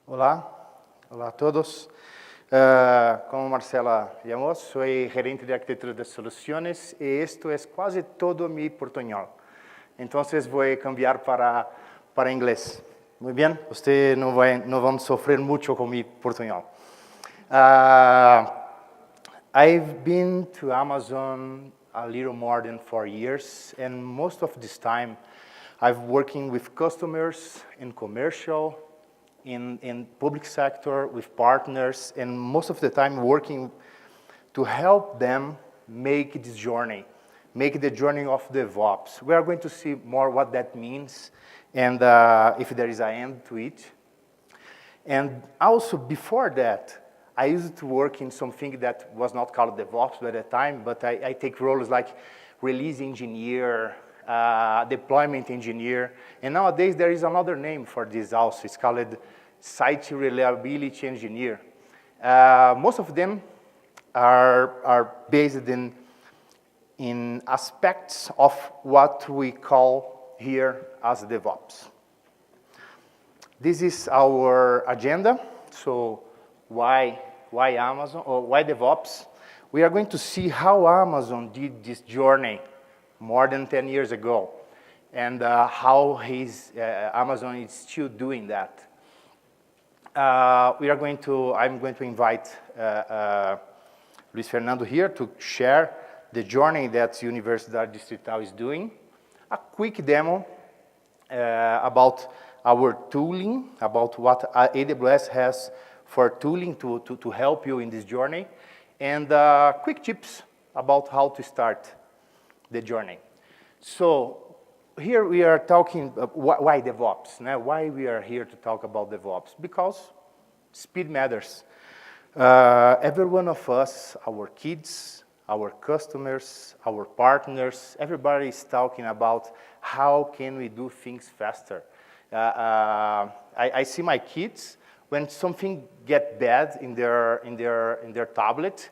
Olá, olá a todos. Como Marcela llamó, soy gerente de arquitectura de soluciones y esto es casi todo mi portuñol. Entonces voy a cambiar para inglés. Muy bien, ustedes no van a sufrir mucho con mi portuñol. I've been to Amazon a little more than 4 years, and most of this time I've working with customers in commercial, in public sector, with partners, and most of the time working to help them make this journey, make the journey of DevOps. We are going to see more what that means and if there is an end to it. And also before that, I used to work in something that was not called DevOps at the time, but I take roles like release engineer, deployment engineer, and nowadays there is another name for this also. It's called site reliability engineer. Most of them are based in aspects of what we call here as DevOps. This is our agenda. So why Amazon, or why DevOps? We are going to see how Amazon did this journey more than 10 years ago, and how Amazon is still doing that. I'm going to invite Luis Fernando here to share the journey that Universidade Distrital is doing. A quick demo about our tooling, about what AWS has for tooling to help you in this journey, and quick tips about how to start the journey. So here we are talking, why DevOps? Now, why we are here to talk about DevOps? Because speed matters. Every one of us, our kids, our customers, our partners, everybody is talking about how can we do things faster. I see my kids, when something gets bad in their tablet,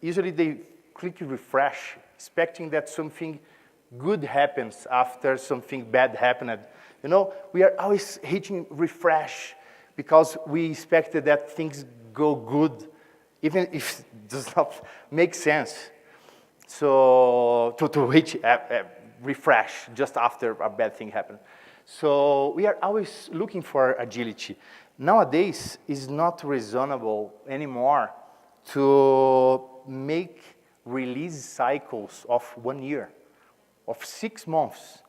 usually they click refresh, expecting that something good happens after something bad happened. You know, we are always hitting refresh because we expected that things go good, even if it does not make sense. So to hit refresh just after a bad thing happened. So we are always looking for agility. Nowadays, it's not reasonable anymore to make release cycles of 1 year, of 6 months.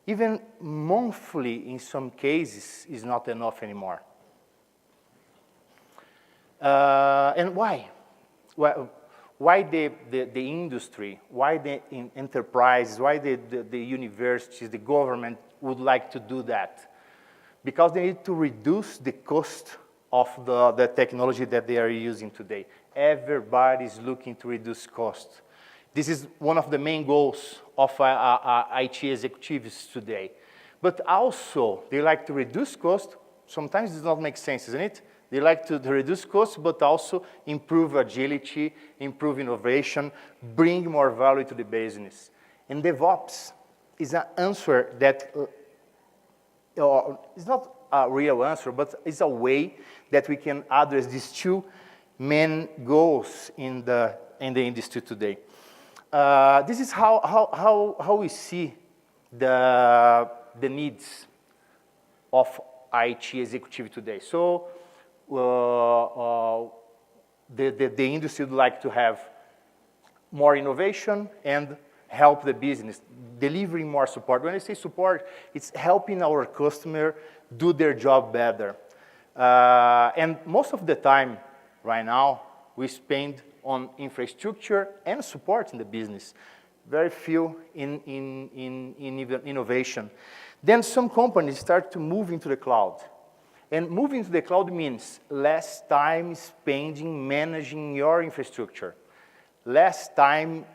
Even monthly, in some cases, is not enough anymore. And why? Well, why the industry, why the enterprise, why the universities, the government would like to do that? Because they need to reduce the cost of the technology that they are using today. Everybody is looking to reduce cost. This is one of the main goals of IT executives today. But also, they like to reduce cost. Sometimes it does not make sense, isn't it? They like to reduce costs, but also improve agility, improve innovation, bring more value to the business. And DevOps is an answer that, it's not a real answer, but it's a way that we can address these two main goals in the industry today. This is how we see the needs of IT executive today. So the industry would like to have more innovation and help the business, delivering more support. When I say support, it's helping our customer do their job better. And most of the time, right now, we spend on infrastructure and support in the business. Very few in innovation. Then some companies start to move into the cloud. And moving to the cloud means less time spending managing your infrastructure, less time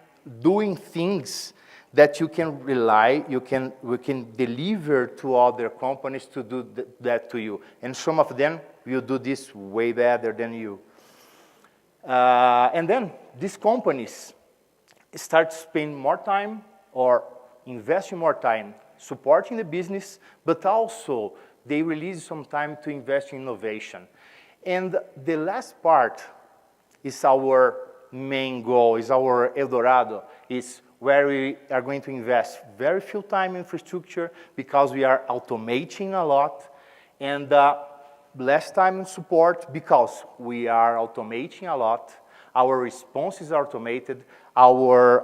doing things that you can rely, we can deliver to other companies to do that to you. And some of them will do this way better than you. And then these companies start spending more time or investing more time supporting the business, but also they release some time to invest in innovation. And the last part is our main goal, is our El Dorado, is where we are going to invest very few time in infrastructure because we are automating a lot, and less time in support because we are automating a lot. Our responses are automated, our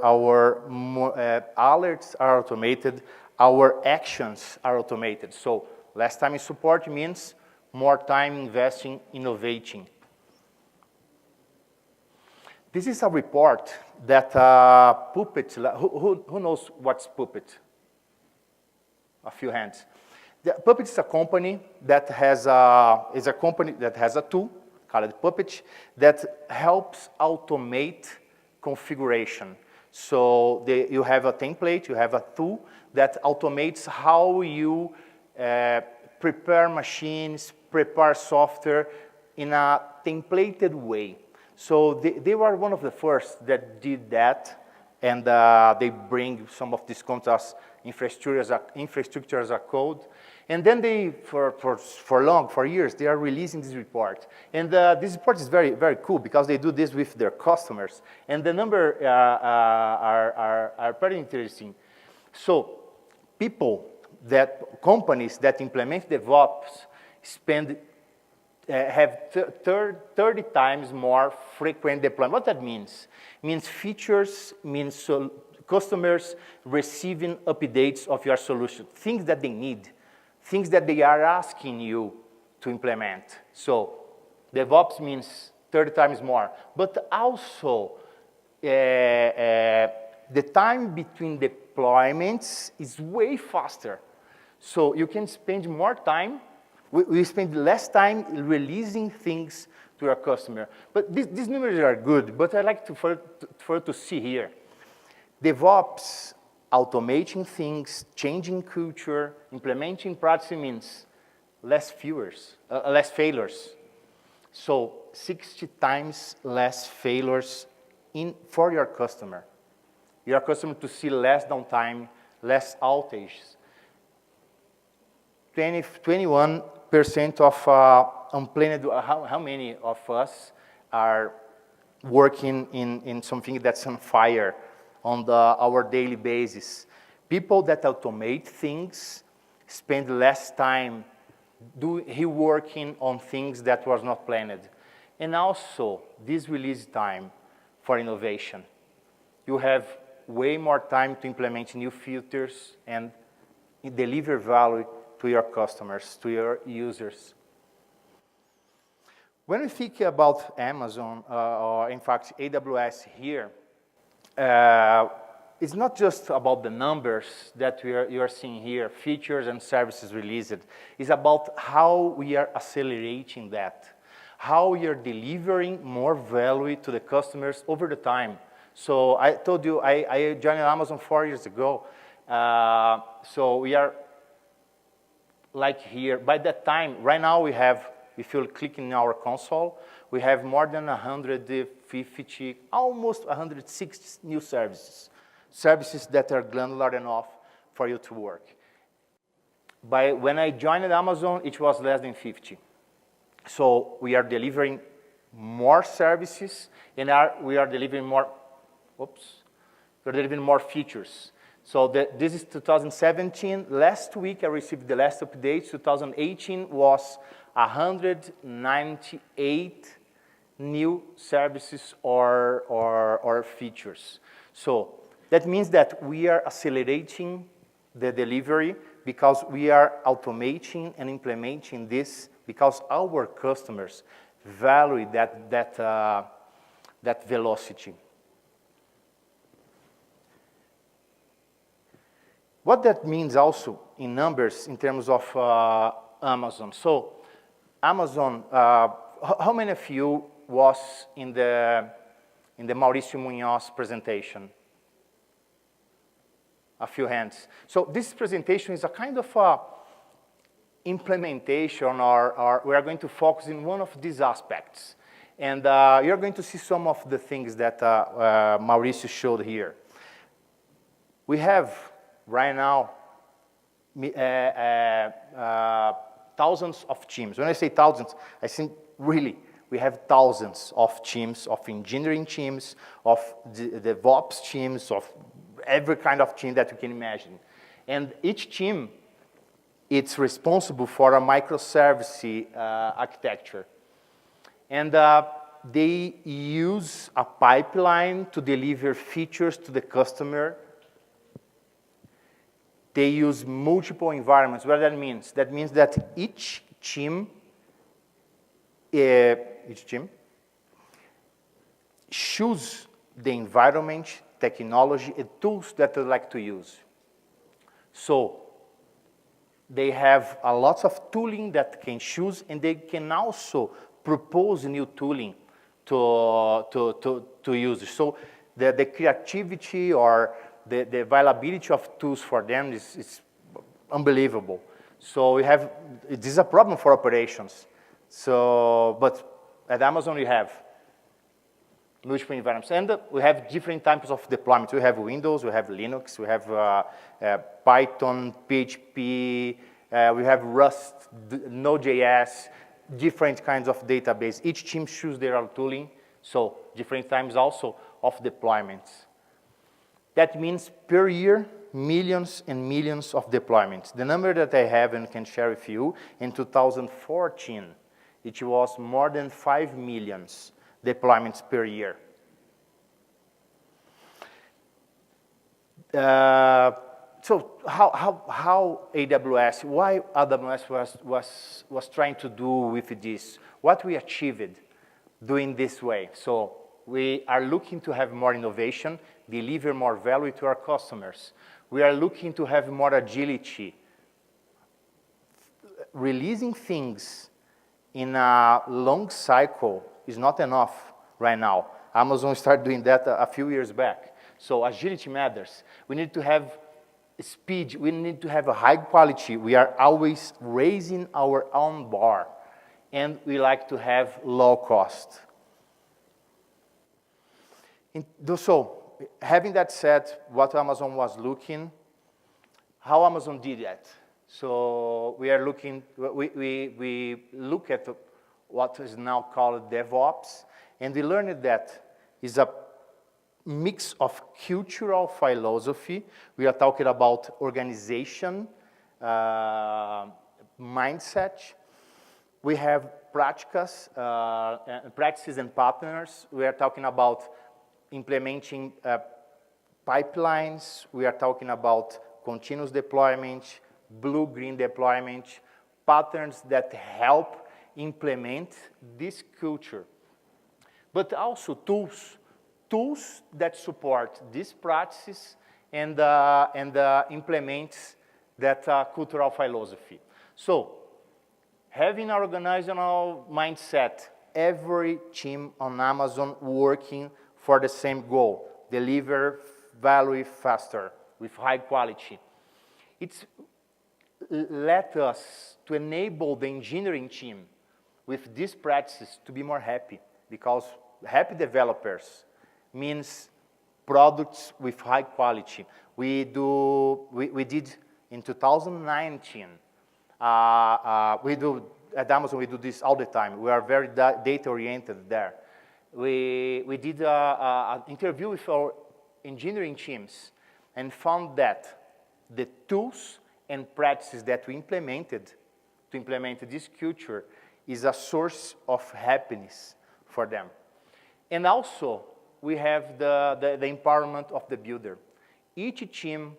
alerts are automated, our actions are automated. So less time in support means more time investing, innovating. This is a report that Puppet, who knows what's Puppet? A few hands. Puppet is a company that has a tool called Puppet that helps automate configuration. So you have a template, you have a tool that automates how you prepare machines, prepare software in a templated way. So they were one of the first that did that, and they bring some of these concepts, infrastructure as a code. And then they, for years, they are releasing this report. And this report is very, very cool because they do this with their customers. And the numbers are pretty interesting. So companies that implement DevOps have 30 times more frequent deployment. What that means? It means features, means customers receiving updates of your solution, things that they need, things that they are asking you to implement. So DevOps means 30 times more. But also, the time between deployments is way faster. So you can spend more time. We spend less time releasing things to our customer. But these numbers are good, but I like for to see here. DevOps, automating things, changing culture, implementing practice means less failures. So 60 times less failures for your customer. Your customer to see less downtime, less outages. 21% of unplanned, how many of us are working in something that's on fire on our daily basis? People that automate things spend less time working on things that was not planned. And also, this release time for innovation. You have way more time to implement new features and deliver value to your customers, to your users. When we think about Amazon, or in fact AWS here, it's not just about the numbers that you are seeing here, features and services released. It's about how we are accelerating that, how we are delivering more value to the customers over the time. So I told you, I joined Amazon 4 years ago. So we are like here. By that time, right now we have, if you click in our console, we have more than 150, almost 160 new services. Services that are granular enough for you to work. When I joined Amazon, it was less than 50. So we are delivering more services, and we are delivering more, we're delivering more features. So this is 2017. Last week, I received the last update. 2018 was 198 new services or features. So that means that we are accelerating the delivery because we are automating and implementing this because our customers value that velocity. What that means also in numbers in terms of Amazon. So Amazon, how many of you was in the Mauricio Munoz presentation? A few hands. So this presentation is a kind of implementation, or we are going to focus in one of these aspects. And you're going to see some of the things that Mauricio showed here. We have right now thousands of teams. When I say thousands, I think really we have thousands of teams, of engineering teams, of DevOps teams, of every kind of team that you can imagine. And each team, it's responsible for a microservice architecture. And they use a pipeline to deliver features to the customer. They use multiple environments. What that means? That means that each team choose the environment, technology, and tools that they like to use. So they have a lot of tooling that can choose, and they can also propose new tooling to users. So the creativity or the availability of tools for them is unbelievable. So we have, this is a problem for operations. So, but at Amazon we have multiple environments. And we have different types of deployments. We have Windows, we have Linux, we have Python, PHP, we have Rust, Node.js, different kinds of database. Each team chooses their own tooling, so different times also of deployments. That means per year, millions and millions of deployments. The number that I have and can share with you, in 2014, it was more than 5 million deployments per year. So how AWS, why AWS was trying to do with this? What we achieved doing this way? So we are looking to have more innovation, deliver more value to our customers. We are looking to have more agility. Releasing things in a long cycle is not enough right now. Amazon started doing that a few years back. So agility matters. We need to have speed. We need to have a high quality. We are always raising our own bar. And we like to have low cost. So having that said, what Amazon was looking, how Amazon did that. So we are looking, we look at what is now called DevOps, and we learned that is a mix of cultural philosophy. We are talking about organization, mindset. We have practices and partners. We are talking about implementing pipelines. We are talking about continuous deployment, blue-green deployment, patterns that help implement this culture. But also tools that support these practices and implement that cultural philosophy. So having an organizational mindset, every team on Amazon working for the same goal, deliver value faster with high quality. It's let us to enable the engineering team with these practices to be more happy, because happy developers means products with high quality. We did in 2019, at Amazon we do this all the time. We are very data oriented there. We did an interview with our engineering teams and found that the tools and practices that we implemented to implement this culture is a source of happiness for them. And also, we have the empowerment of the builder. Each team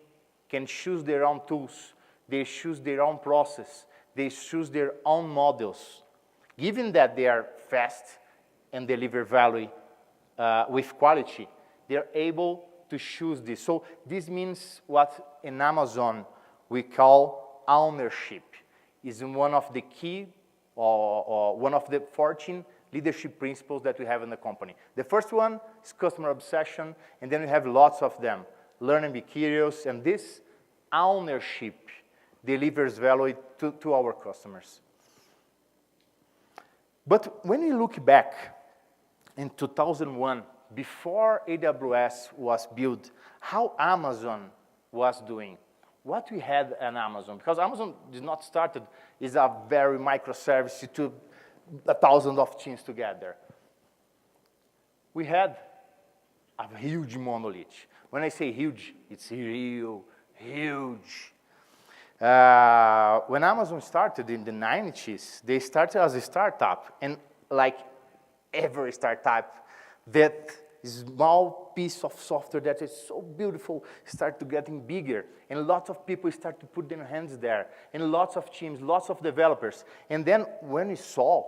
can choose their own tools. They choose their own process. They choose their own models. Given that they are fast and deliver value with quality, they're able to choose this. So this means what in Amazon we call ownership. Is one of the key or one of the 14 leadership principles that we have in the company. The first one is customer obsession, and then we have lots of them. Learn and be curious, and this ownership delivers value to our customers. But when we look back in 2001, before AWS was built, how Amazon was doing? what we had at Amazon, because Amazon did not started is a very microservice to 1,000 of teams together. We had a huge monolith. When I say huge, it's real huge. When Amazon started in the 90s, they started as a startup, and like every startup, that small piece of software that is so beautiful started getting bigger, and lots of people start to put their hands there, and lots of teams, lots of developers. And then when we saw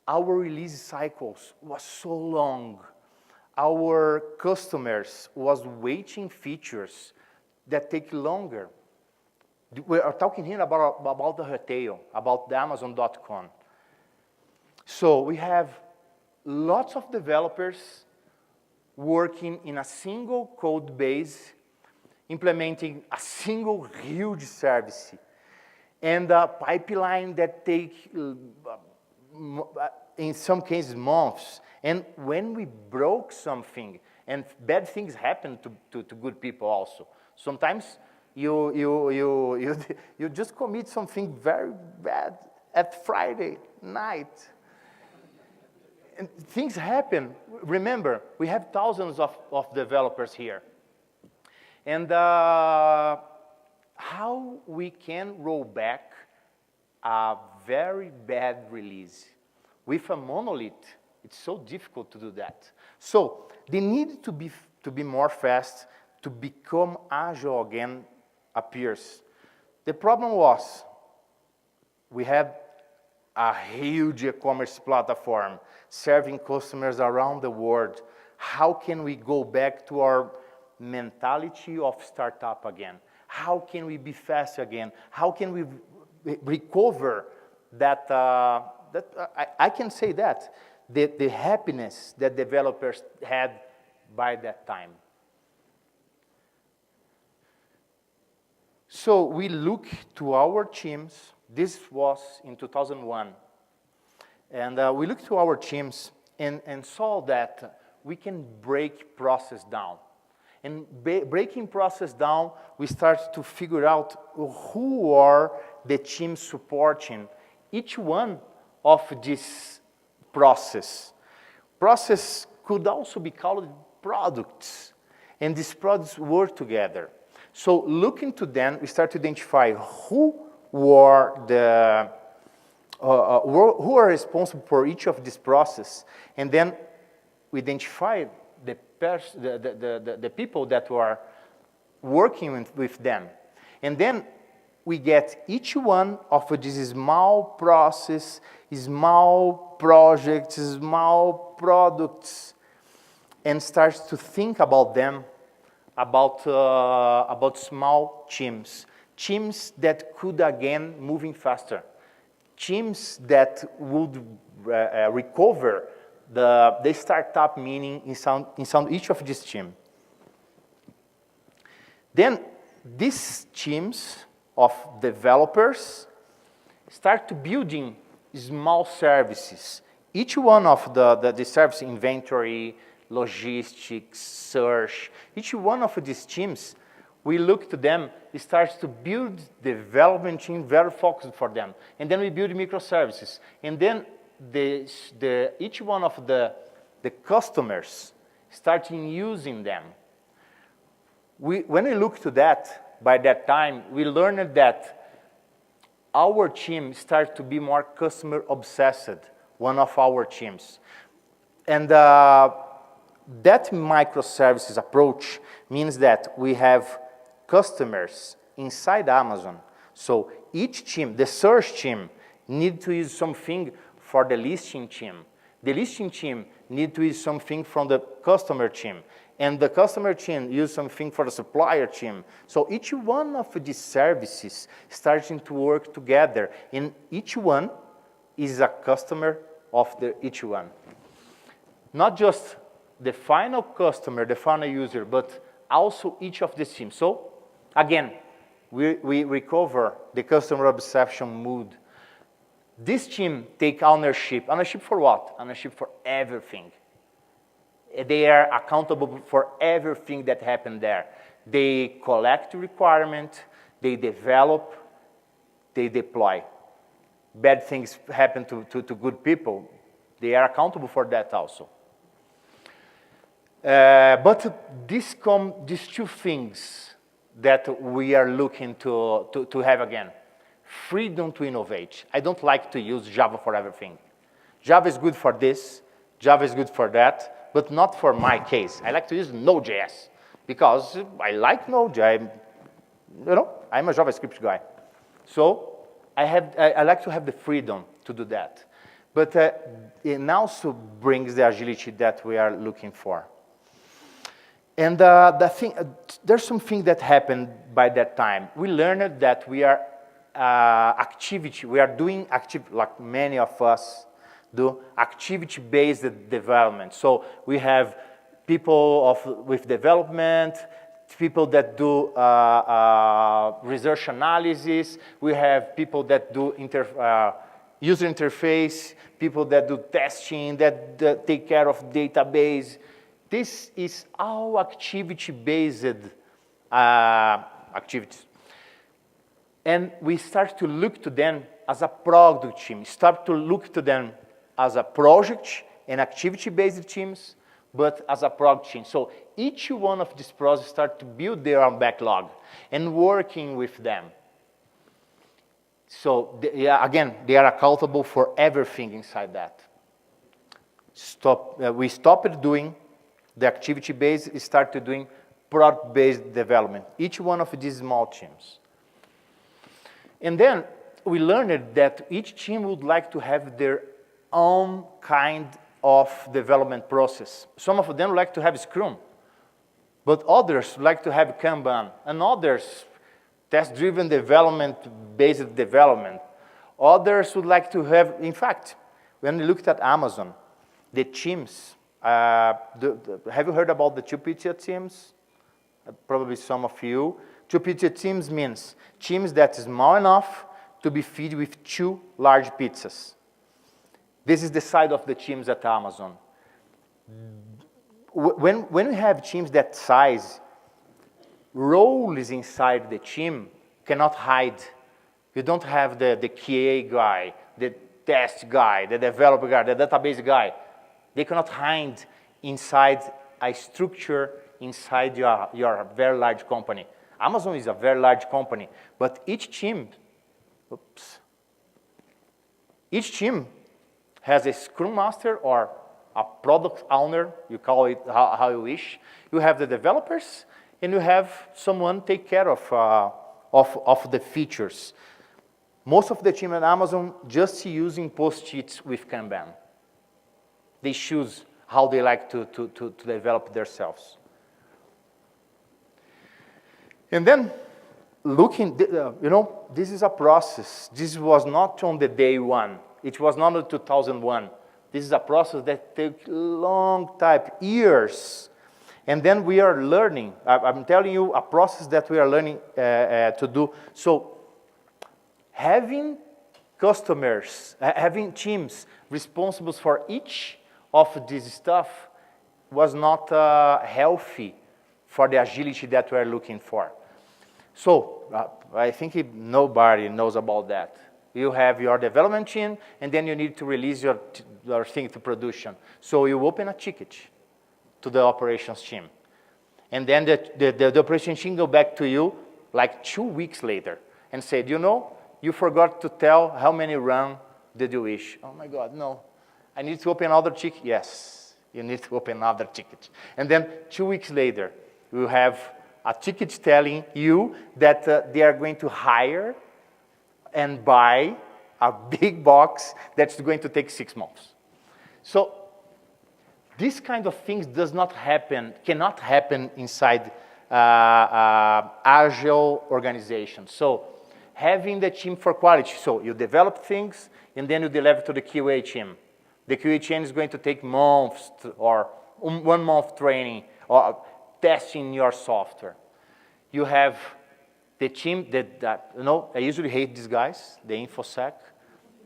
our release cycles was so long, our customers was waiting features that take longer. We are talking here about the retail, about the Amazon.com. So we have lots of developers working in a single code base, implementing a single huge service, and a pipeline that take, in some cases, months. And when we broke something, and bad things happen to good people also. Sometimes you just commit something very bad at Friday night. And things happen. Remember, we have thousands of developers here. And how we can roll back a very bad release with a monolith, it's so difficult to do that. So the need to be more fast, to become agile again appears. The problem was we had a huge e-commerce platform serving customers around the world. How can we go back to our mentality of startup again? How can we be fast again? How can we recover that, I can say that, the happiness that developers had by that time. So we look to our teams. This was in 2001. And we looked to our teams and saw that we can break process down. And breaking process down, we start to figure out who are the teams supporting each one of this process. Process could also be called products. And these products work together. So looking to them, we start to identify who were who are responsible for each of this process, and then we identify the people that were working with them. And then we get each one of these small process, small projects, small products, and starts to think about them, about small teams that could again moving faster, teams that would recover the startup meaning in each of these teams. Then these teams of developers start to building small services. Each one of the service, inventory, logistics, search, each one of these teams, we look to them, it starts to build development team very focused for them. And then we build microservices. And then each one of the customers starting using them. When we look to that, by that time, we learned that our team started to be more customer obsessed, one of our teams. And that microservices approach means that we have customers inside Amazon. So each team, the search team, need to use something for the listing team. The listing team need to use something from the customer team. And the customer team use something for the supplier team. So each one of these services starting to work together. And each one is a customer of each one. Not just the final customer, the final user, but also each of these teams. So again, we recover the customer obsession mood. This team take ownership. Ownership for what? Ownership for everything. They are accountable for everything that happened there. They collect requirement, they develop, they deploy. Bad things happen to good people. They are accountable for that also. But these two things that we are looking to have again. Freedom to innovate. I don't like to use Java for everything. Java is good for this, Java is good for that, but not for my case. I like to use Node.js because I like Node. I'm a JavaScript guy. So I like to have the freedom to do that. But it also brings the agility that we are looking for. And there's something that happened by that time. We learned that we are doing like many of us do, activity-based development. So we have people with development, people that do research analysis, we have people that do user interface, people that do testing, that take care of database. This is all activity-based activities. And we start to look to them as a product team, start to look to them as a project and activity-based teams, but as a product team. So each one of these projects start to build their own backlog and working with them. So again, they are accountable for everything inside that. We stopped doing the activity-based, started doing product-based development, each one of these small teams. And then we learned that each team would like to have their own kind of development process. Some of them like to have Scrum, but others like to have Kanban, and others test-driven development-based development. Others would like to have, in fact, when we looked at Amazon, the teams, have you heard about the two-pizza teams? Probably some of you. Two-pizza teams means teams that is small enough to be fed with 2 large pizzas. This is the side of the teams at Amazon. When we have teams that size, roles inside the team cannot hide. You don't have the QA guy, the test guy, the developer guy, the database guy. They cannot hide inside a structure inside your very large company. Amazon is a very large company, but each team has a Scrum Master or a product owner, you call it how you wish. You have the developers, and you have someone take care of the features. Most of the team at Amazon just using post-its with Kanban. They choose how they like to develop themselves. And then looking, this is a process. This was not on the day one. It was not in 2001. This is a process that takes a long time, years. And then we are learning. I'm telling you a process that we are learning to do. So having customers, having teams responsible for each of this stuff was not healthy for the agility that we are looking for. So I think nobody knows about that. You have your development team, and then you need to release your thing to production. So you open a ticket to the operations team. And then the operations team go back to you like 2 weeks later and said, you forgot to tell how many run did you wish. Oh my God, no. I need to open another ticket. Yes, you need to open another ticket. And then 2 weeks later, you have a ticket telling you that they are going to hire and buy a big box that's going to take 6 months. So this kind of things cannot happen inside agile organizations. So having the team for quality, so you develop things and then you deliver to the QA team. The QA team is going to take months or 1 month training or testing your software. You have the team that I usually hate these guys, the InfoSec,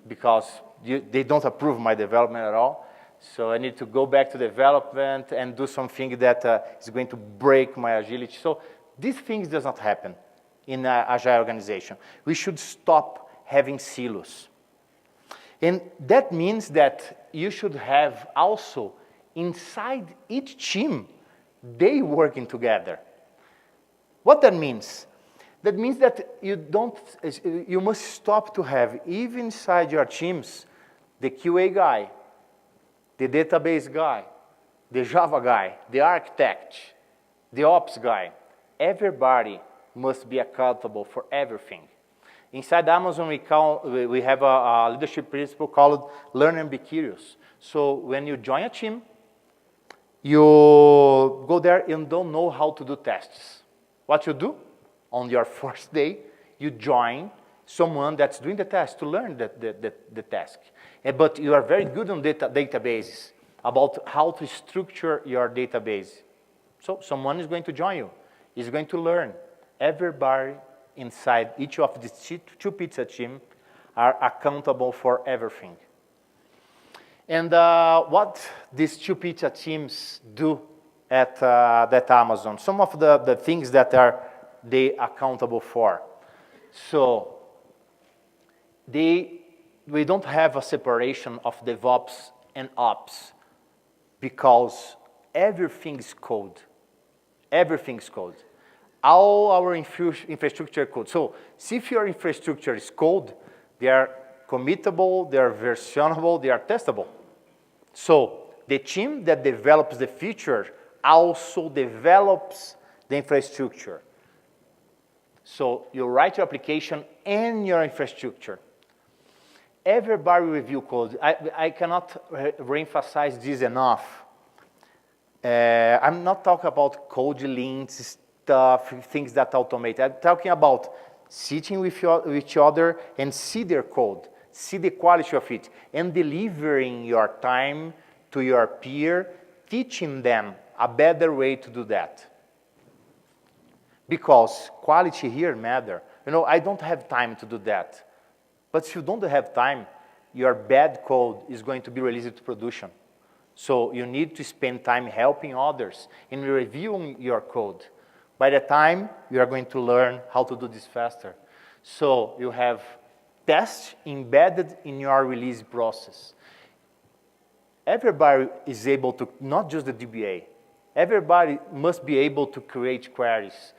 because they don't approve my development at all. So I need to go back to development and do something that is going to break my agility. So These things does not happen in an agile organization. We should stop having silos. And that means that you should have also inside each team, they working together. What that means? That means that you must stop to have, even inside your teams, the QA guy, the database guy, the Java guy, the architect, the ops guy. Everybody must be accountable for everything. Inside Amazon, we have a leadership principle called learn and be curious. So when you join a team, you go there and don't know how to do tests. What you do? On your first day, you join someone that's doing the test to learn the task. But you are very good on databases, about how to structure your database. So someone is going to join you. Is going to learn. Everybody inside each of these two pizza teams are accountable for everything. And what these two pizza teams do at Amazon, some of the things that they accountable for. So we don't have a separation of DevOps and Ops because everything's code. Everything's code. All our infrastructure code. So if your infrastructure is code, they are committable, they are versionable, they are testable. So the team that develops the feature also develops the infrastructure. So you write your application and your infrastructure. Everybody review code. I cannot reemphasize this enough. I'm not talking about code links, stuff, things that automate. I'm talking about sitting with each other and see their code, see the quality of it, and delivering your time to your peer, teaching them a better way to do that. Because quality here matters. I don't have time to do that. But if you don't have time, your bad code is going to be released to production. So you need to spend time helping others in reviewing your code. By the time, you are going to learn how to do this faster. So you have tests embedded in your release process. Everybody is able to, not just the DBA, everybody must be able to create queries.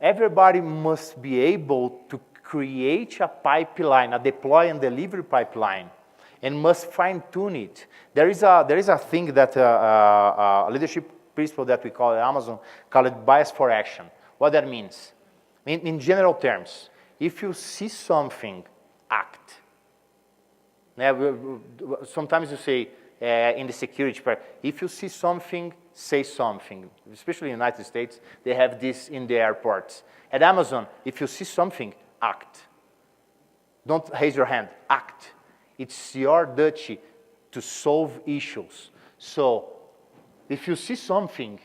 Everybody must be able to create a pipeline, a deploy and delivery pipeline, and must fine-tune it. There is a thing that a leadership principle that we call at Amazon, call it bias for action. What that means? In general terms, if you see something, act. Sometimes you say in the security part, if you see something, say something. Especially in the United States, they have this in the airports. At Amazon, if you see something, act. Don't raise your hand, act. It's your duty to solve issues. So, if you see something,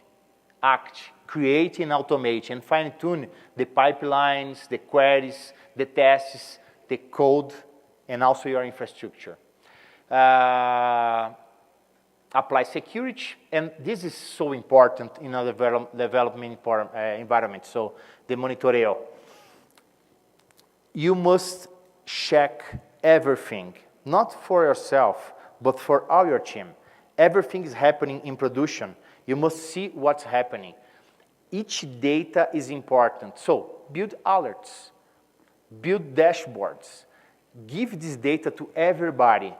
act, create and automate, and fine-tune the pipelines, the queries, the tests, the code, and also your infrastructure. Apply security, and this is so important in a development environment, so the monitoreo. You must check everything, not for yourself, but for all your team. Everything is happening in production. You must see what's happening. Each data is important. So build alerts, build dashboards, give this data to everybody.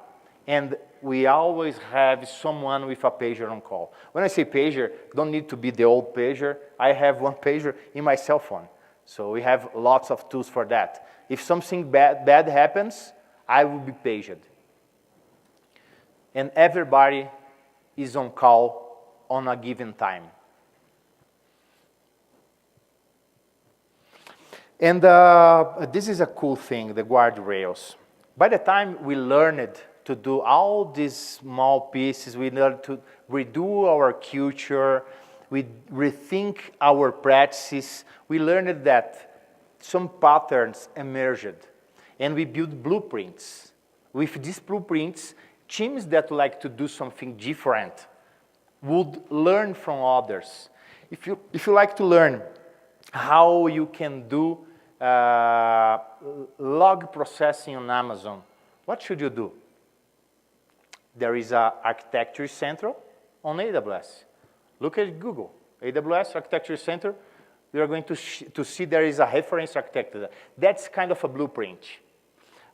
And we always have someone with a pager on call. When I say pager, don't need to be the old pager. I have one pager in my cell phone. So we have lots of tools for that. If something bad happens, I will be paged. And everybody is on call on a given time. And this is a cool thing, the guardrails. By the time we learned to do all these small pieces, we learned to redo our culture, we rethink our practices, we learned that some patterns emerged, and we built blueprints. With these blueprints, teams that like to do something different would learn from others. If you like to learn how you can do log processing on Amazon. What should you do? There is an architecture center on AWS. Look at Google, AWS Architecture Center. We are going to see there is a reference architecture. That's kind of a blueprint.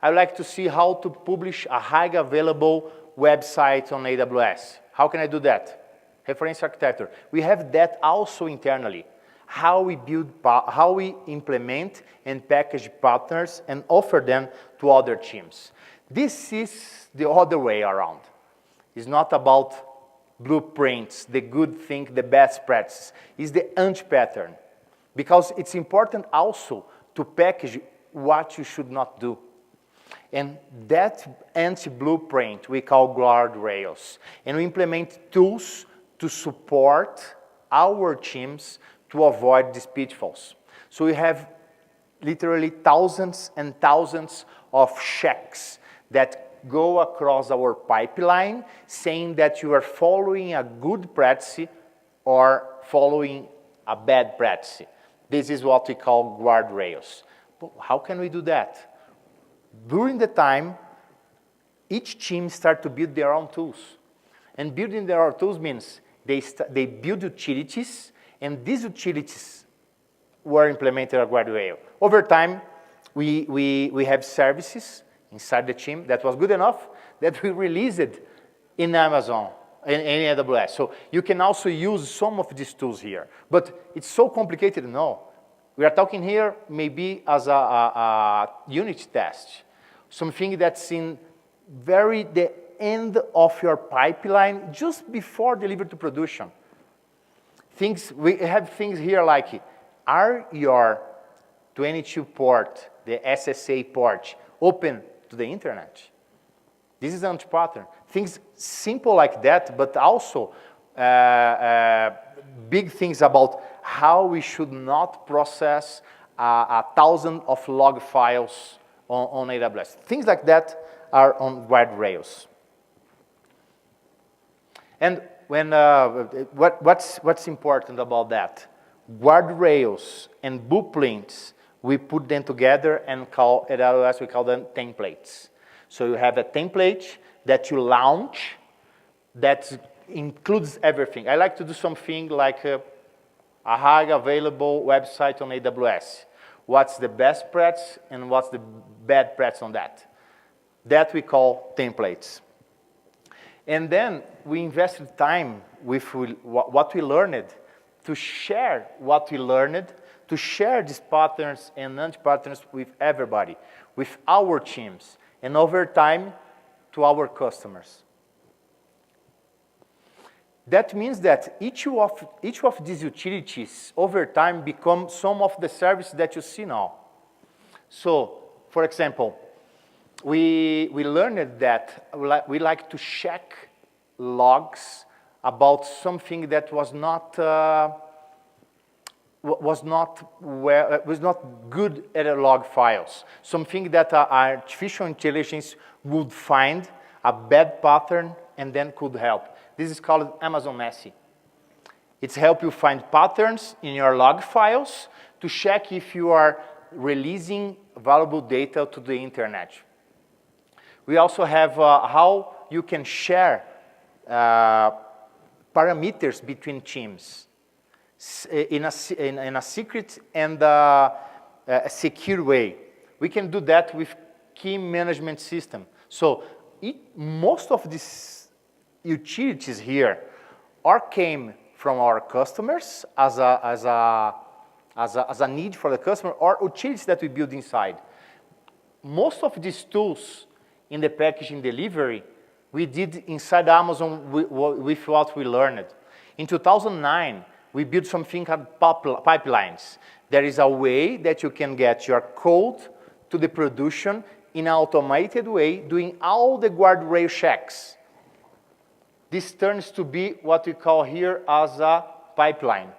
I like to see how to publish a high available website on AWS. How can I do that? Reference architecture. We have that also internally. How we implement and package partners and offer them to other teams. This is the other way around. It's not about blueprints, the good thing, the best practices. It's the anti-pattern. Because it's important also to package what you should not do. And that anti-blueprint we call guardrails. And we implement tools to support our teams to avoid these pitfalls. So we have literally thousands and thousands of checks that go across our pipeline saying that you are following a good practice or following a bad practice. This is what we call guardrails. But how can we do that? During the time, each team starts to build their own tools. And building their own tools means they build utilities, and these utilities were implemented at guardrail. Over time, we have services inside the team that was good enough that we released it in Amazon, in AWS. So you can also use some of these tools here. But it's so complicated, no. We are talking here maybe as a unit test, something that's in the end of your pipeline just before delivery to production. We have things here like, are your 22 port, the SSA port, open to the internet? This is an anti-pattern. Things simple like that, but also big things about how we should not process 1,000 of log files on AWS. Things like that are on guardrails. And when what's important about that? Guardrails and blueprints, we put them together and call at AWS we call them templates. So you have a template that you launch that includes everything. I like to do something like a high available website on AWS. What's the best practice and what's the bad practice on that? That we call templates. And then we invested time with what we learned to share what we learned, to share these patterns and anti-patterns with everybody, with our teams, and over time to our customers. That means that each of these utilities over time become some of the services that you see now. So, for example, we learned that we like to check logs about something that was not good at the log files. Something that artificial intelligence would find a bad pattern and then could help. This is called Amazon Messy. It's help you find patterns in your log files to check if you are releasing valuable data to the internet. We also have how you can share parameters between teams in a secret and a secure way. We can do that with key management system. So most of these utilities here came from our customers as a need for the customer, or utilities that we build inside. Most of these tools in the packaging delivery we did inside Amazon with what we learned. In 2009, we built something called pipelines. There is a way that you can get your code to the production in an automated way, doing all the guardrail checks. This turns to be what we call here as a pipeline,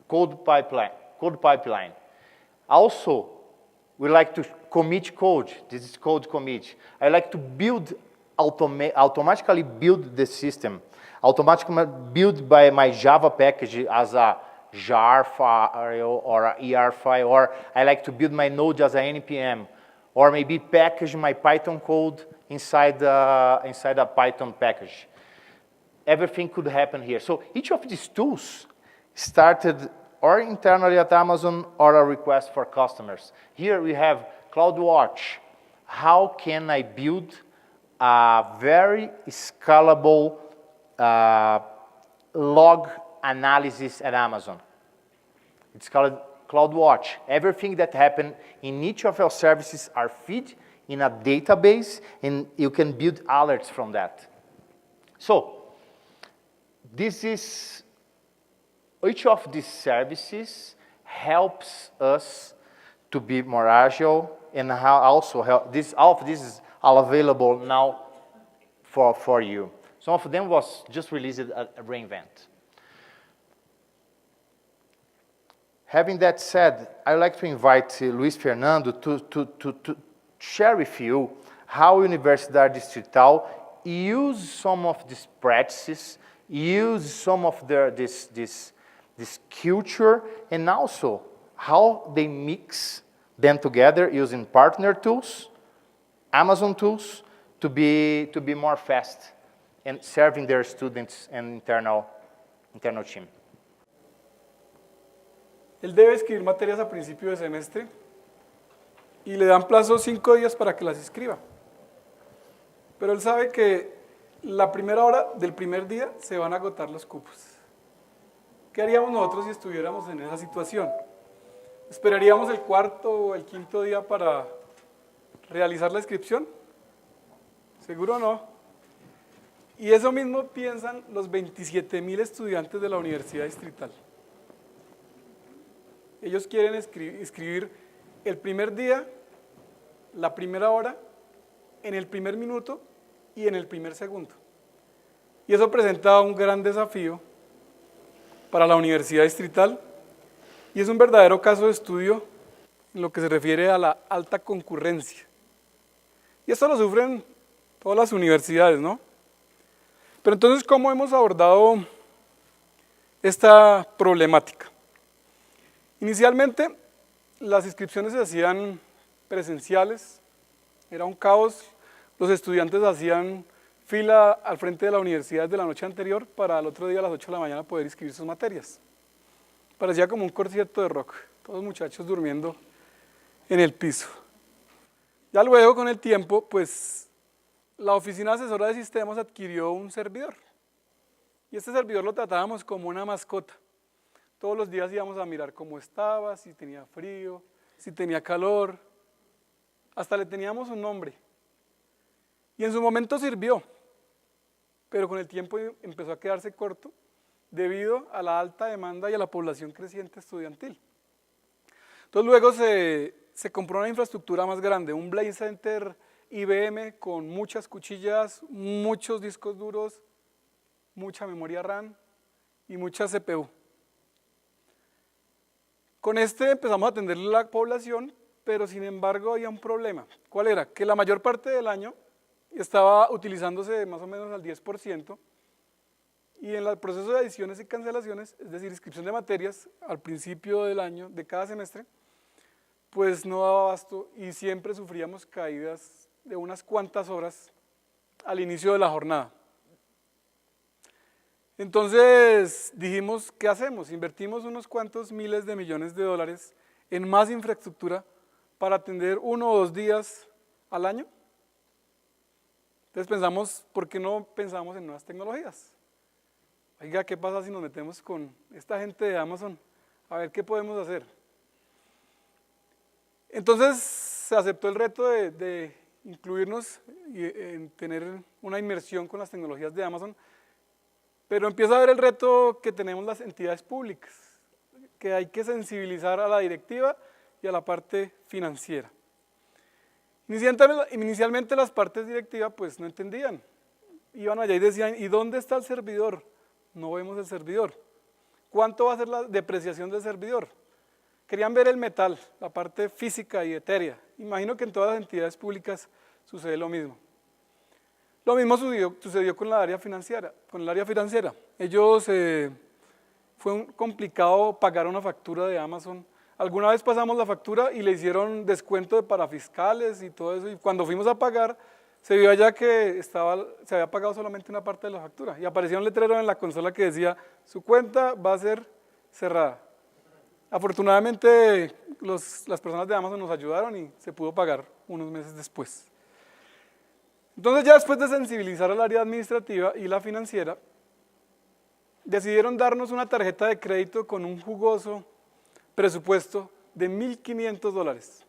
code pipeline. Also, we like to commit code. This is code commit. I like to automatically build the system, automatically build by my Java package as a jar file or a ER file, or I like to build my node as an NPM, or maybe package my Python code inside a Python package. Everything could happen here. So each of these tools started or internally at Amazon or a request for customers. Here we have CloudWatch. How can I build a very scalable log analysis at Amazon? It's called CloudWatch. Everything that happened in each of our services are fed in a database, and you can build alerts from that. So each of these services helps us to be more agile, and also help all of this is all available now for you. Some of them was just released at reInvent. Having that said, I'd like to invite Luis Fernando to share with you how Universidad Distrital use some of these practices, use some of this culture, and also how they mix them together using partner tools, Amazon tools, to be more fast and serving their students and internal team. Él debe escribir materias a principio de semestre y le dan plazo 5 días para que las escriba. Pero él sabe que la primera hora del primer día se van a agotar los cupos. ¿Qué haríamos nosotros si estuviéramos en esa situación? ¿Esperaríamos el cuarto o el quinto día para realizar la inscripción? Seguro no. Y eso mismo piensan los 27.000 estudiantes de la Universidad Distrital. Ellos quieren escribir el primer día, la primera hora, en el primer minuto y en el primer segundo. Y eso presenta un gran desafío para la Universidad Distrital y es un verdadero caso de estudio en lo que se refiere a la alta concurrencia. Y esto lo sufren todas las universidades, ¿no? Pero entonces, ¿cómo hemos abordado esta problemática? Inicialmente, las inscripciones se hacían presenciales, era un caos, los estudiantes hacían fila al frente de la universidad de la noche anterior para el otro día a las 8 de la mañana poder inscribir sus materias. Parecía como un concierto de rock, todos los muchachos durmiendo en el piso. Ya luego, con el tiempo, pues la oficina asesora de sistemas adquirió un servidor. Y este servidor lo tratábamos como una mascota. Todos los días íbamos a mirar cómo estaba, si tenía frío, si tenía calor. Hasta le teníamos un nombre. Y en su momento sirvió, pero con el tiempo empezó a quedarse corto debido a la alta demanda y a la población creciente estudiantil. Entonces luego se compró una infraestructura más grande, un Blade Center IBM con muchas cuchillas, muchos discos duros, mucha memoria RAM y mucha CPU. Con este empezamos a atender la población, pero sin embargo había un problema. ¿Cuál era? Que la mayor parte del año estaba utilizándose más o menos al 10%, y en el proceso de adiciones y cancelaciones, es decir, inscripción de materias al principio del año, de cada semestre, pues no daba abasto y siempre sufríamos caídas de unas cuantas horas al inicio de la jornada. Entonces dijimos, ¿qué hacemos? Invertimos unos cuantos miles de millones de dólares en más infraestructura para atender 1 o 2 días al año. Entonces pensamos, ¿por qué no pensamos en nuevas tecnologías? Oiga, ¿qué pasa si nos metemos con esta gente de Amazon? A ver qué podemos hacer. Entonces se aceptó el reto de incluirnos y en tener una inmersión con las tecnologías de Amazon, pero empieza a ver el reto que tenemos las entidades públicas, que hay que sensibilizar a la directiva y a la parte financiera. Inicialmente las partes directivas pues no entendían, iban allá y decían, ¿y dónde está el servidor? No vemos el servidor. ¿Cuánto va a ser la depreciación del servidor? Querían ver el metal, la parte física y etérea. Imagino que en todas las entidades públicas sucede lo mismo. Lo mismo sucedió con el área financiera. Ellos fue complicado pagar una factura de Amazon. Alguna vez pasamos la factura y le hicieron descuento de parafiscales y todo eso, y cuando fuimos a pagar, se vio allá que se había pagado solamente una parte de la factura, y aparecía un letrero en la consola que decía, su cuenta va a ser cerrada. Afortunadamente, las personas de Amazon nos ayudaron y se pudo pagar unos meses después. Entonces, ya después de sensibilizar al área administrativa y la financiera, decidieron darnos una tarjeta de crédito con un jugoso presupuesto de $1,500.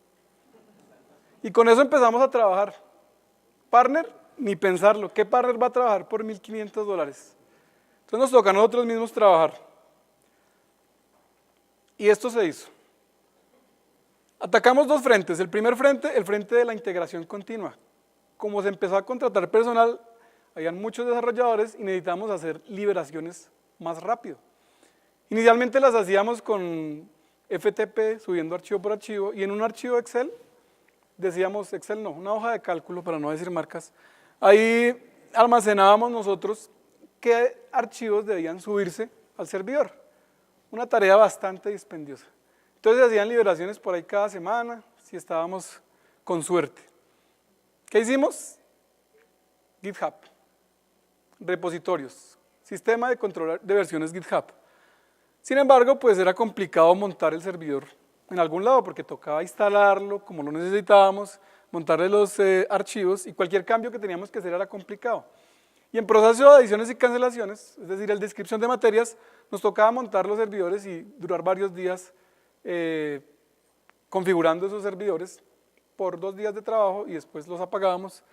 Y con eso empezamos a trabajar. Partner, ni pensarlo. ¿Qué partner va a trabajar por $1,500? Entonces nos toca a nosotros mismos trabajar. Y esto se hizo. Atacamos dos frentes. El primer frente, el frente de la integración continua. Como se empezó a contratar personal, habían muchos desarrolladores y necesitábamos hacer liberaciones más rápido. Inicialmente las hacíamos con FTP, subiendo archivo por archivo, y en un archivo Excel, decíamos, Excel no, una hoja de cálculo para no decir marcas, ahí almacenábamos nosotros qué archivos debían subirse al servidor. Una tarea bastante dispendiosa. Entonces hacían liberaciones por ahí cada semana, si estábamos con suerte. ¿Qué hicimos? GitHub, repositorios, sistema de control de versiones GitHub. Sin embargo, pues era complicado montar el servidor en algún lado porque tocaba instalarlo como lo necesitábamos, montarle los archivos, y cualquier cambio que teníamos que hacer era complicado. Y en proceso de adiciones y cancelaciones, es decir, la descripción de materias, nos tocaba montar los servidores y durar varios días configurando esos servidores por 2 días de trabajo, y después los apagábamos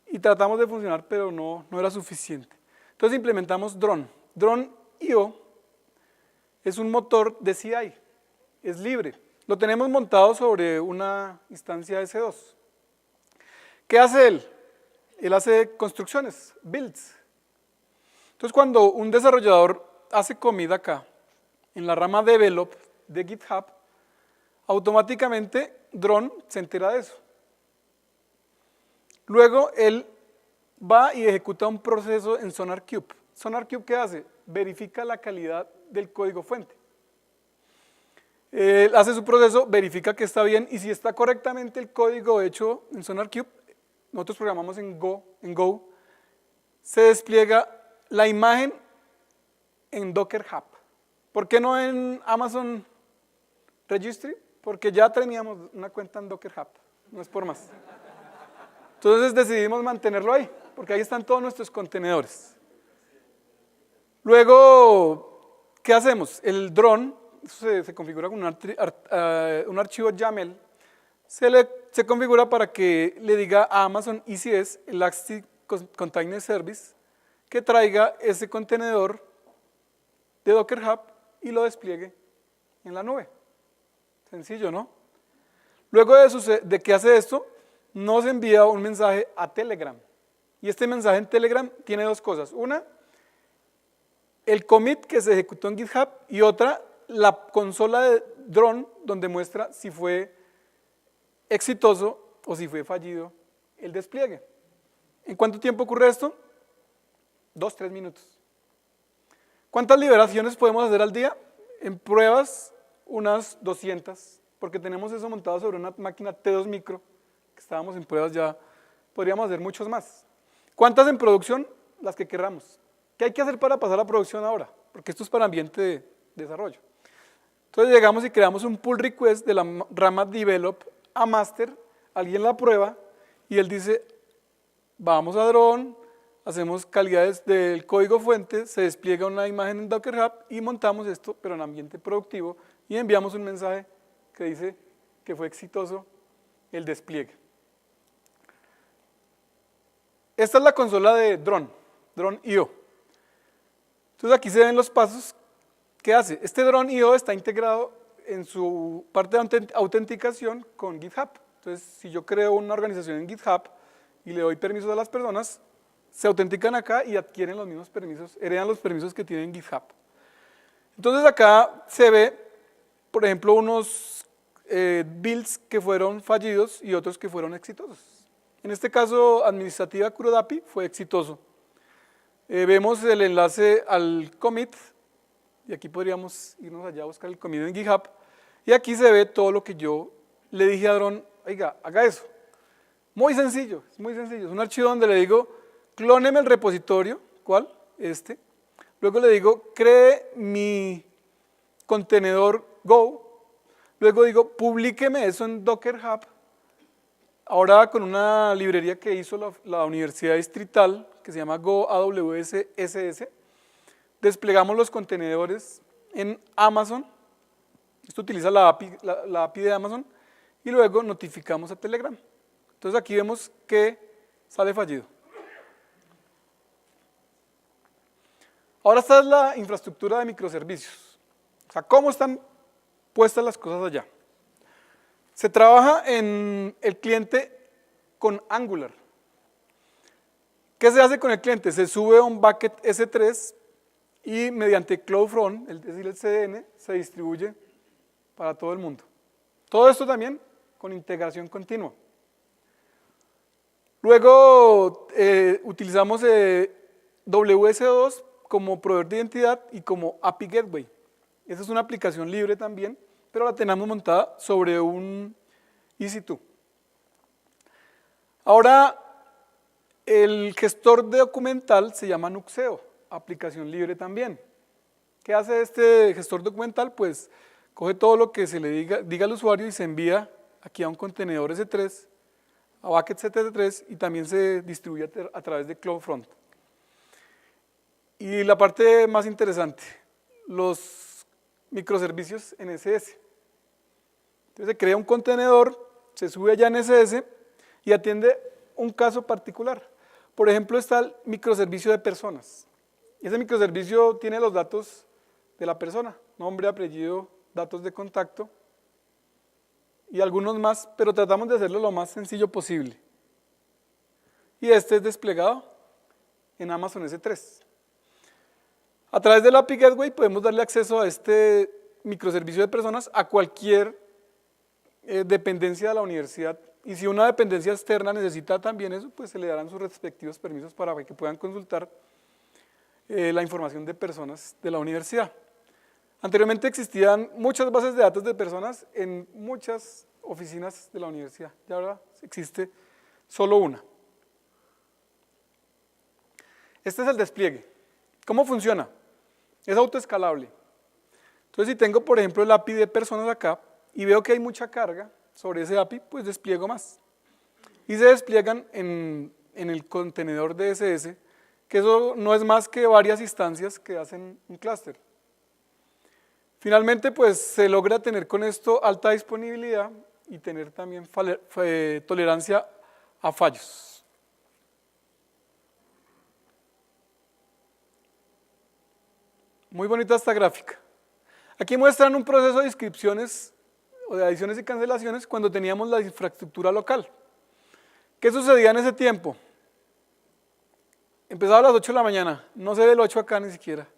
y tratamos de funcionar, pero no era suficiente. Entonces implementamos Drone. Drone.io es un motor de CI, es libre. Lo tenemos montado sobre una instancia S2. ¿Qué hace él? Él hace construcciones, builds. Entonces, cuando un desarrollador hace comida acá, en la rama develop de GitHub, automáticamente Drone se entera de eso. Luego, él va y ejecuta un proceso en SonarQube. SonarQube, ¿qué hace? Verifica la calidad del código fuente. Él hace su proceso, verifica que está bien, y si está correctamente el código hecho en SonarQube, nosotros programamos en Go, se despliega la imagen en Docker Hub. ¿Por qué no en Amazon Registry? Porque ya teníamos una cuenta en Docker Hub, no es por más. Entonces decidimos mantenerlo ahí, porque ahí están todos nuestros contenedores. Luego, ¿qué hacemos? El drone se configura con un archivo YAML, se configura para que le diga a Amazon ECS, Elastic Container Service, que traiga ese contenedor de Docker Hub y lo despliegue en la nube. Sencillo, ¿no? Luego de que hace esto, nos envía un mensaje a Telegram. Y este mensaje en Telegram tiene dos cosas. Una, el commit que se ejecutó en GitHub, y otra, la consola de drone donde muestra si fue exitoso o si fue fallido el despliegue. ¿En cuánto tiempo ocurre esto? 2-3 minutos. ¿Cuántas liberaciones podemos hacer al día? En pruebas, unas 200, porque tenemos eso montado sobre una máquina T2 micro, que estábamos en pruebas ya, podríamos hacer muchos más. ¿Cuántas en producción? Las que querramos. ¿Qué hay que hacer para pasar a producción ahora? Porque esto es para ambiente de desarrollo. Entonces llegamos y creamos un pull request de la rama develop a master, alguien la prueba y él dice, vamos a drone, hacemos calidades del código fuente, se despliega una imagen en Docker Hub y montamos esto, pero en ambiente productivo, y enviamos un mensaje que dice que fue exitoso el despliegue. Esta es la consola de Drone.io. Entonces aquí se ven los pasos. ¿Qué hace? Este Drone.io está integrado en su parte de autenticación con GitHub. Entonces, si yo creo una organización en GitHub y le doy permisos a las personas, se autentican acá y adquieren los mismos permisos, heredan los permisos que tienen GitHub. Entonces acá se ve, por ejemplo, unos builds que fueron fallidos y otros que fueron exitosos. En este caso, administrativa Kurodapi fue exitoso. Vemos el enlace al commit Y aquí podríamos irnos allá a buscar el commit en GitHub. Y aquí se ve todo lo que yo le dije a Adoptaron, oiga, haga eso. Muy sencillo, es muy sencillo. Es un archivo donde le digo, clóneme el repositorio. ¿Cuál? Este. Luego le digo, cree mi contenedor Go. Luego digo, publíqueme eso en Docker Hub. Ahora con una librería que hizo la Universidad Distrital, que se llama Go AWS SS, desplegamos los contenedores en Amazon. Esto utiliza la API de Amazon. Y luego notificamos a Telegram. Entonces aquí vemos que sale fallido. Ahora esta es la infraestructura de microservicios. O sea, ¿cómo están puestas las cosas allá? Se trabaja en el cliente con Angular. ¿Qué se hace con el cliente? Se sube a un bucket S3 y mediante CloudFront, es decir, el CDN, se distribuye para todo el mundo. Todo esto también con integración continua. Luego utilizamos WS2 como proveedor de identidad y como API Gateway. Esa es una aplicación libre también, pero la tenemos montada sobre un EC2. Ahora, el gestor documental se llama Nuxeo, aplicación libre también. ¿Qué hace este gestor documental? Pues coge todo lo que se le diga al usuario y se envía aquí a un contenedor S3, a bucket S3 y también se distribuye a través de CloudFront. Y la parte más interesante, los microservicios en SS. Entonces se crea un contenedor, se sube allá en SS y atiende un caso particular. Por ejemplo, está el microservicio de personas. Ese microservicio tiene los datos de la persona, nombre, apellido, datos de contacto y algunos más, pero tratamos de hacerlo lo más sencillo posible. Y este es desplegado en Amazon S3. A través del API Gateway podemos darle acceso a este microservicio de personas a cualquier dependencia de la universidad. Y si una dependencia externa necesita también eso, pues se le darán sus respectivos permisos para que puedan consultar la información de personas de la universidad. Anteriormente existían muchas bases de datos de personas en muchas oficinas de la universidad. Y ahora existe solo una. Este es el despliegue. ¿Cómo funciona? Es autoescalable. Entonces, si tengo, por ejemplo, el API de personas acá y veo que hay mucha carga sobre ese API, pues despliego más. Y se despliegan en el contenedor de SS, que eso no es más que varias instancias que hacen un clúster. Finalmente, pues se logra tener con esto alta disponibilidad y tener también tolerancia a fallos. Muy bonita esta gráfica. Aquí muestran un proceso de inscripciones o de adiciones y cancelaciones cuando teníamos la infraestructura local. ¿Qué sucedía en ese tiempo? Empezaba a las 8 de la mañana, no se ve el 8 acá ni siquiera.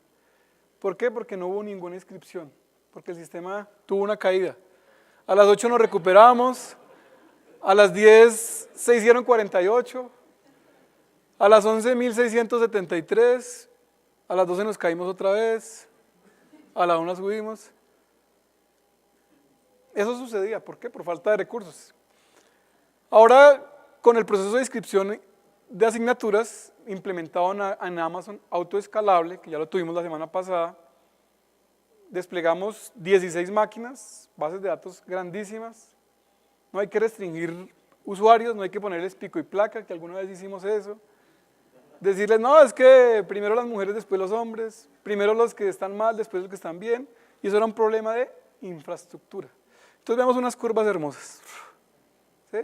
¿Por qué? Porque no hubo ninguna inscripción, porque el sistema tuvo una caída. A las 8 nos recuperamos, a las 10 se hicieron 48, a las 11.673, a las 12 nos caímos otra vez, a la 1 subimos. Eso sucedía, ¿por qué? Por falta de recursos. Ahora, con el proceso de inscripción de asignaturas implementado en Amazon, autoescalable, que ya lo tuvimos la semana pasada, desplegamos 16 máquinas, bases de datos grandísimas, no hay que restringir usuarios, no hay que ponerles pico y placa, que alguna vez hicimos eso, decirles, no, es que primero las mujeres, después los hombres, primero los que están mal, después los que están bien, y eso era un problema de infraestructura. Entonces vemos unas curvas hermosas. ¿Sí?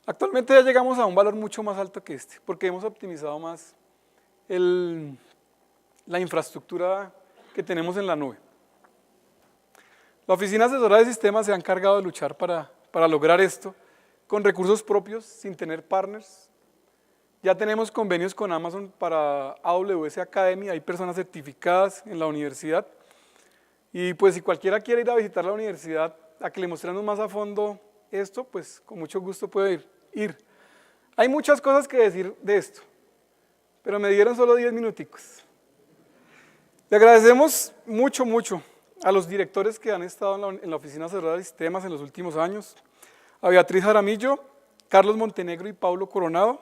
Actualmente ya llegamos a un valor mucho más alto que este, porque hemos optimizado más la infraestructura que tenemos en la nube. La Oficina Asesora de Sistemas se ha encargado de luchar para lograr esto, con recursos propios, sin tener partners. Ya tenemos convenios con Amazon para AWS Academy, hay personas certificadas en la universidad. Y pues si cualquiera quiere ir a visitar la universidad, a que le mostremos más a fondo esto, pues con mucho gusto puede ir. Hay muchas cosas que decir de esto, pero me dieron solo 10 minuticos. Le agradecemos mucho, mucho a los directores que han estado en la Oficina Asesora de Sistemas en los últimos años, a Beatriz Jaramillo, Carlos Montenegro y Paulo Coronado,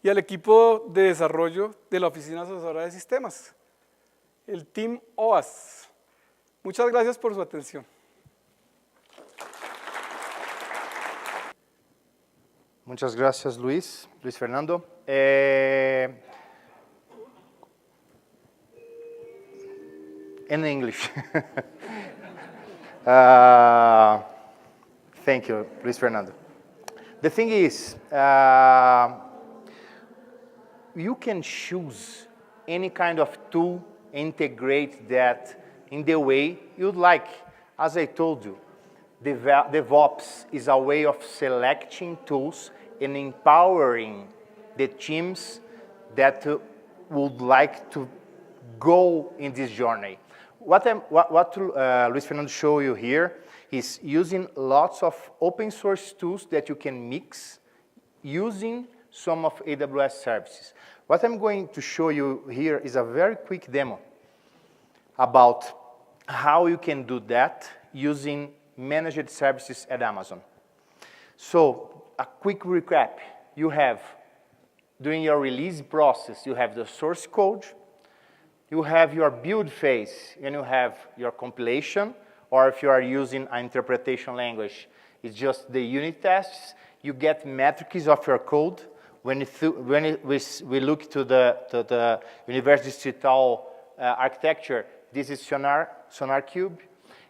y al equipo de desarrollo de la Oficina Asesora de Sistemas, el Team OAS. Muchas gracias por su atención. Muchas gracias, Luis Fernando. In English. Thank you, Luis Fernando. The thing is, you can choose any kind of tool, integrate that in the way you'd like. As I told you, DevOps is a way of selecting tools and empowering the teams that would like to go in this journey. What Luis Fernando showed you here is using lots of open source tools that you can mix using some of AWS services. What I'm going to show you here is a very quick demo about how you can do that using managed services at Amazon. So a quick recap. You have, during your release process, you have the source code, you have your build phase, and you have your compilation, or if you are using an interpretation language, it's just the unit tests. You get metrics of your code. When we look to the University Digital architecture, this is Sonar Cube.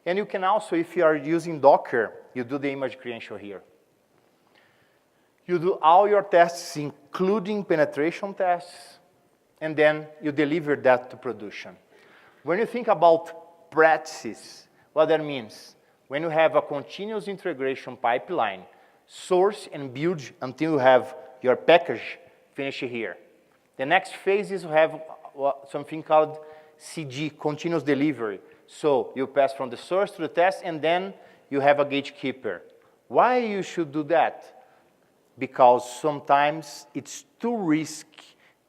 And you can also, if you are using Docker, you do the image credential here. You do all your tests, including penetration tests, and then you deliver that to production. When you think about practices, what that means, when you have a continuous integration pipeline, source and build until you have your package finished here. The next phase is to have something called CG, continuous delivery. So you pass from the source to the test, and then you have a gatekeeper. Why you should do that? Because sometimes it's too risky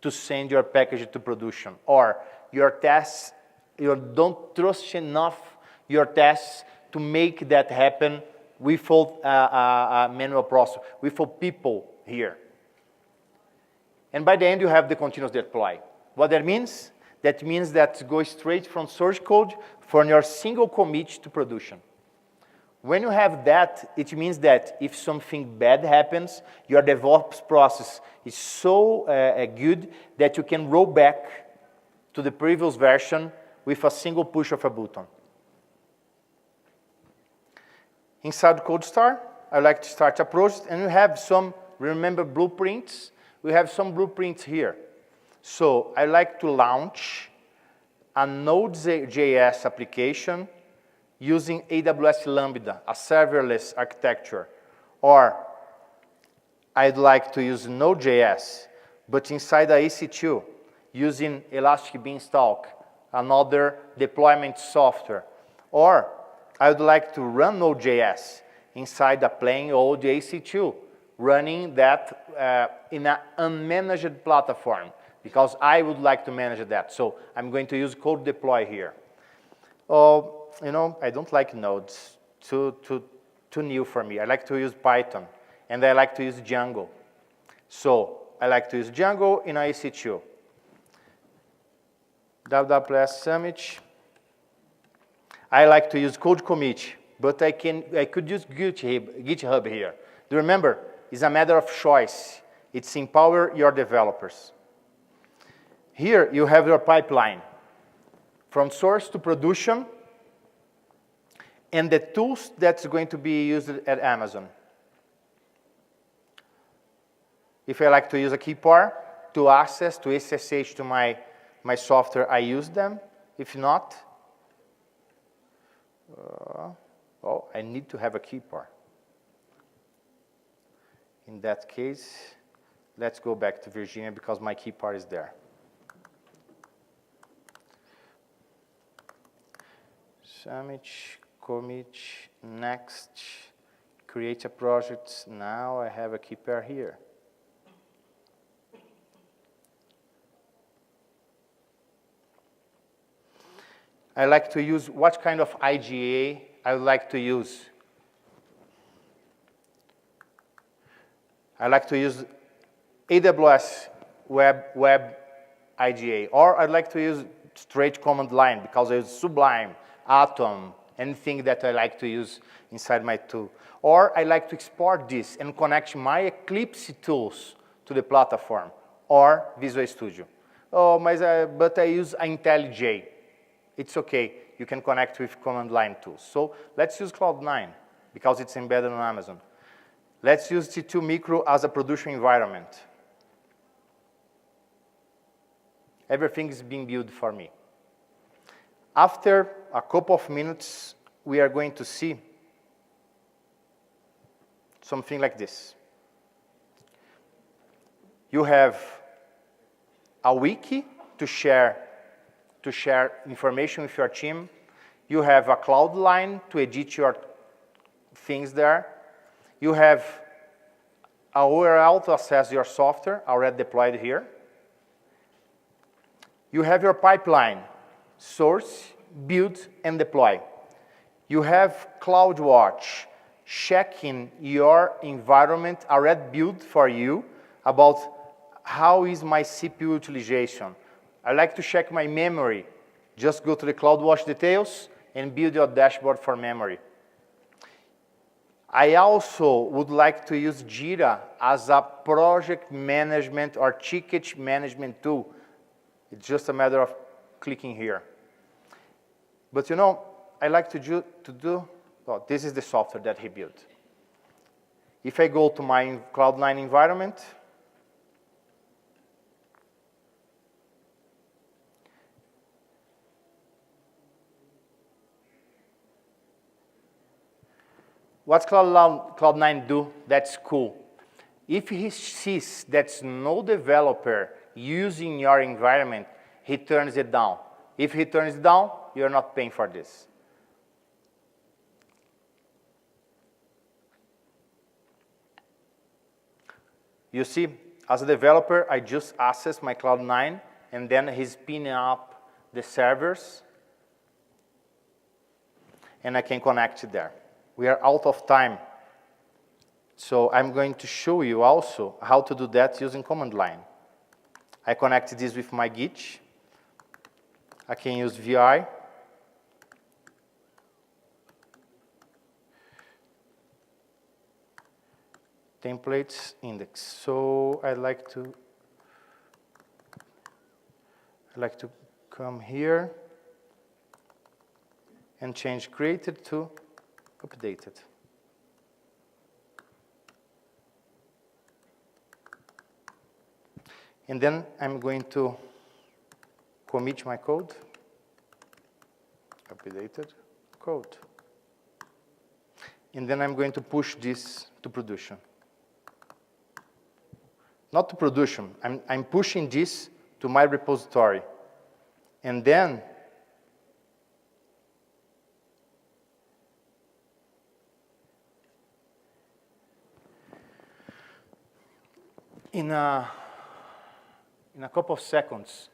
to send your package to production, or your tests, you don't trust enough your tests to make that happen without a manual process, without people here. And by the end, you have the continuous deploy. What that means? That means that go straight from source code from your single commit to production. When you have that, it means that if something bad happens, your DevOps process is so good that you can roll back to the previous version with a single push of a button. Inside CodeStar, I like to start a project, and we have some, remember blueprints? We have some blueprints here. So I like to launch a Node.js application using AWS Lambda, a serverless architecture. Or I'd like to use Node.js, but inside a EC2, using Elastic Beanstalk, another deployment software. Or I would like to run Node.js inside a plain old EC2, running that in an unmanaged platform, because I would like to manage that. So I'm going to use code deploy here. You know, I don't like nodes, too new for me. I like to use Python, and I like to use Django. So I like to use Django in EC2. WWS Summit. I like to use code commit, but I could use GitHub here. Do you remember? It's a matter of choice. It's empower your developers. Here you have your pipeline from source to production, and the tools that's going to be used at Amazon. If I like to use a key pair to access, to SSH to my software, I use them. If not, I need to have a key pair. In that case, let's go back to Virginia because my key pair is there. Summit, commit, next, create a project. Now I have a key pair here. I like to use what kind of IGA I would like to use. I like to use AWS Web IGA, or I'd like to use straight command line because I use Sublime, Atom, anything that I like to use inside my tool. Or I like to export this and connect my Eclipse tools to the platform, or Visual Studio. Oh, but I use IntelliJ. It's okay, you can connect with command line tools. So let's use Cloud9 because it's embedded on Amazon. Let's use T2 Micro as a production environment. Everything is being built for me. After a couple of minutes, we are going to see something like this. You have a wiki to share information with your team. You have a Cloud9 to edit your things there. You have a URL to access your software already deployed here. You have your pipeline, source, build, and deploy. You have CloudWatch checking your environment already built for you about how is my CPU utilization. I like to check my memory. Just go to the CloudWatch details and build your dashboard for memory. I also would like to use Jira as a project management or ticket management tool. It's just a matter of clicking here. But you know, I like to do well, this is the software that he built. If I go to my Cloud9 environment, what's Cloud9 do that's cool? If he sees that's no developer using your environment, he turns it down. If he turns it down, you're not paying for this. You see, as a developer, I just access my Cloud9, and then he's spinning up the servers, and I can connect it there. We are out of time, so I'm going to show you also how to do that using command line. I connect this with my Git. I can use VI. Templates index. So I'd like to come here and change created to updated. And then I'm going to commit my code, updated code. And then I'm going to push this to production. Not to production, I'm pushing this to my repository. And then in a couple of seconds,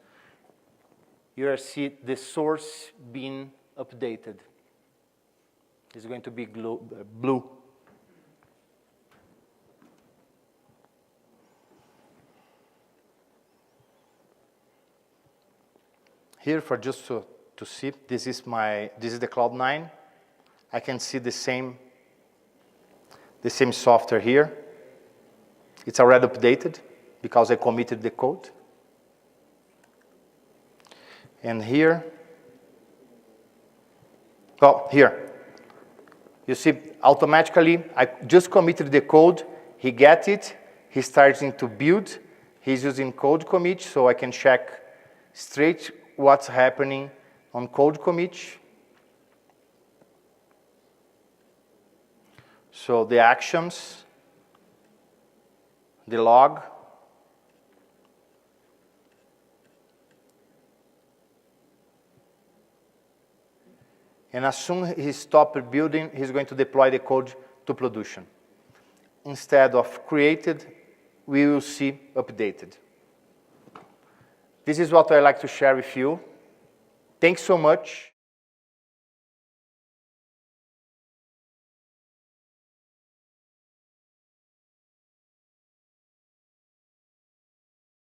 you will see the source being updated. It's going to be blue. Here, for just to see, this is the Cloud9. I can see the same software here. It's already updated because I committed the code. And here, well, here, you see automatically, I just committed the code, he gets it, he's starting to build, he's using code commit, so I can check straight what's happening on code commit. So the actions, the log, and as soon as he stops building, he's going to deploy the code to production. Instead of created, we will see updated. This is what I like to share with you. Thanks so much.